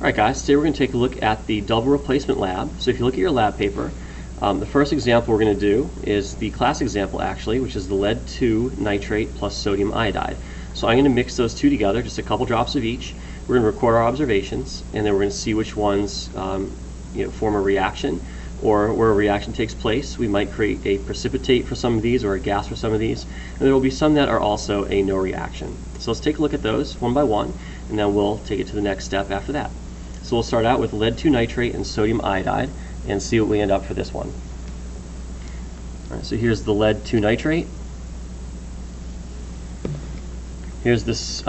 Alright guys, today we're going to take a look at the double replacement lab. So if you look at your lab paper, the first example we're going to do is the class example actually, which is the lead 2 nitrate plus sodium iodide. So I'm going to mix those two together, just a couple drops of each. We're going to record our observations, and then we're going to see which ones form a reaction, or where a reaction takes place. We might create a precipitate for some of these, or a gas for some of these, and there will be some that are also a no reaction. So let's take a look at those one by one, and then we'll take it to the next step after that. So we'll start out with lead 2 nitrate and sodium iodide and see what we end up for this one. Alright, so here's the lead 2 nitrate. Here's this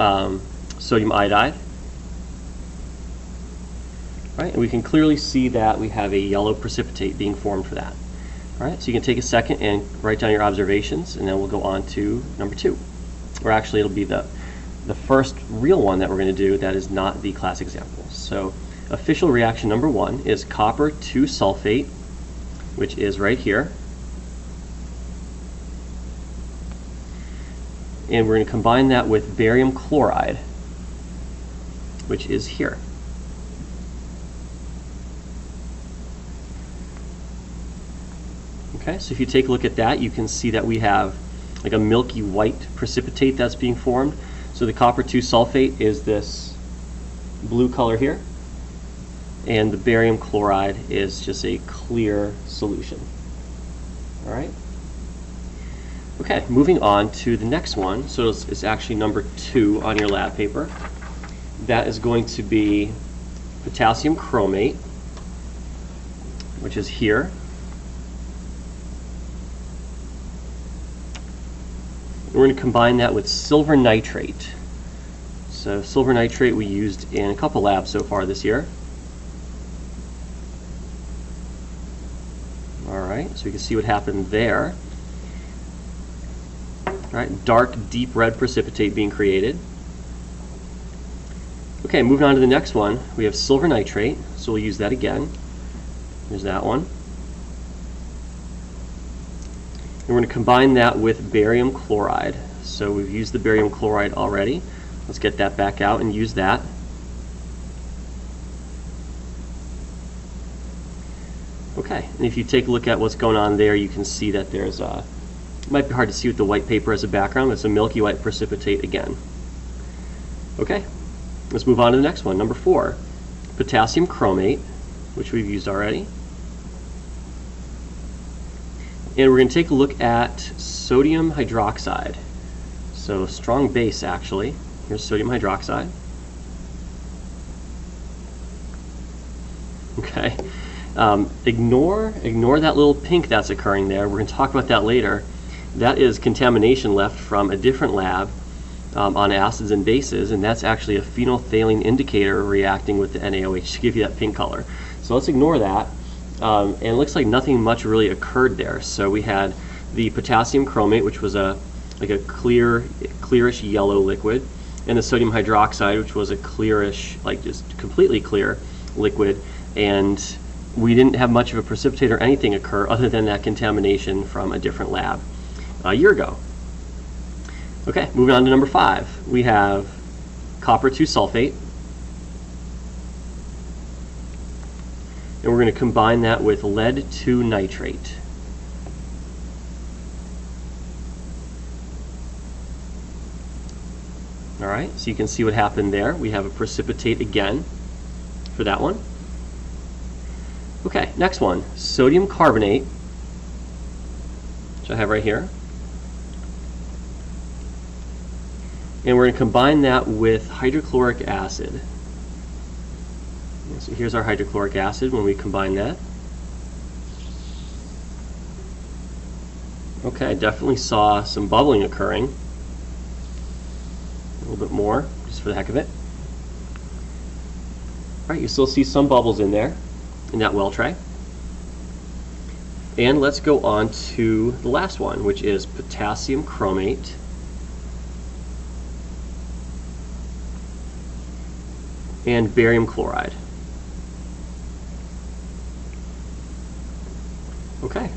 sodium iodide. Alright, and we can clearly see that we have a yellow precipitate being formed for that. Alright, so you can take a second and write down your observations, and then we'll go on to number 2. Or actually it'll be the first real one that we're going to do that is not the class example. So official reaction number 1 is copper 2 sulfate, which is right here. And we're going to combine that with barium chloride, which is here. Okay, so if you take a look at that, you can see that we have like a milky white precipitate that's being formed. So the copper 2 sulfate is this blue color here, and the barium chloride is just a clear solution. All right. Okay, moving on to the next one. So it's actually number 2 on your lab paper. That is going to be potassium chromate, which is here. We're going to combine that with silver nitrate. So silver nitrate we used in a couple labs so far this year. Alright, so you can see what happened there. Alright, dark, deep red precipitate being created. Okay, moving on to the next one, we have silver nitrate, so we'll use that again. There's that one. And we're going to combine that with barium chloride. So we've used the barium chloride already. Let's get that back out and use that. Okay, and if you take a look at what's going on there, you can see that there's it might be hard to see with the white paper as a background. It's a milky white precipitate again. Okay, let's move on to the next one, number 4. Potassium chromate, which we've used already. And we're going to take a look at sodium hydroxide. So strong base actually. Here's sodium hydroxide. Okay. Ignore that little pink that's occurring there. We're going to talk about that later. That is contamination left from a different lab on acids and bases, and that's actually a phenolphthalein indicator reacting with the NaOH to give you that pink color. So let's ignore that. And it looks like nothing much really occurred there. So we had the potassium chromate, which was like a clearish yellow liquid, and the sodium hydroxide, which was a clearish, like just completely clear liquid, and we didn't have much of a precipitate or anything occur other than that contamination from a different lab a year ago. Okay, moving on to number 5. We have copper 2 sulfate. And we're going to combine that with lead 2 nitrate. Alright, so you can see what happened there. We have a precipitate again for that one. Okay, next one, sodium carbonate, which I have right here. And we're going to combine that with hydrochloric acid. So here's our hydrochloric acid when we combine that. Okay, I definitely saw some bubbling occurring. A little bit more, just for the heck of it. Alright, you still see some bubbles in there, in that well tray. And let's go on to the last one, which is potassium chromate. And barium chloride. Okay,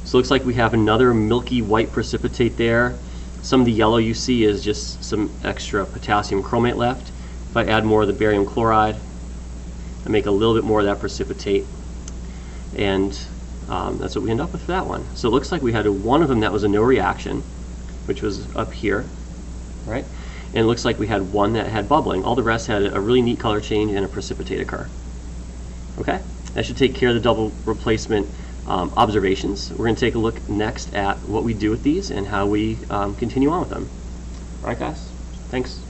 so it looks like we have another milky white precipitate there. Some of the yellow you see is just some extra potassium chromate left. If I add more of the barium chloride, and make a little bit more of that precipitate. And that's what we end up with for that one. So it looks like we had one of them that was a no reaction, which was up here, right? And it looks like we had one that had bubbling. All the rest had a really neat color change and a precipitate occur. Okay, that should take care of the double replacement observations. We're going to take a look next at what we do with these and how we continue on with them. All right, guys, thanks.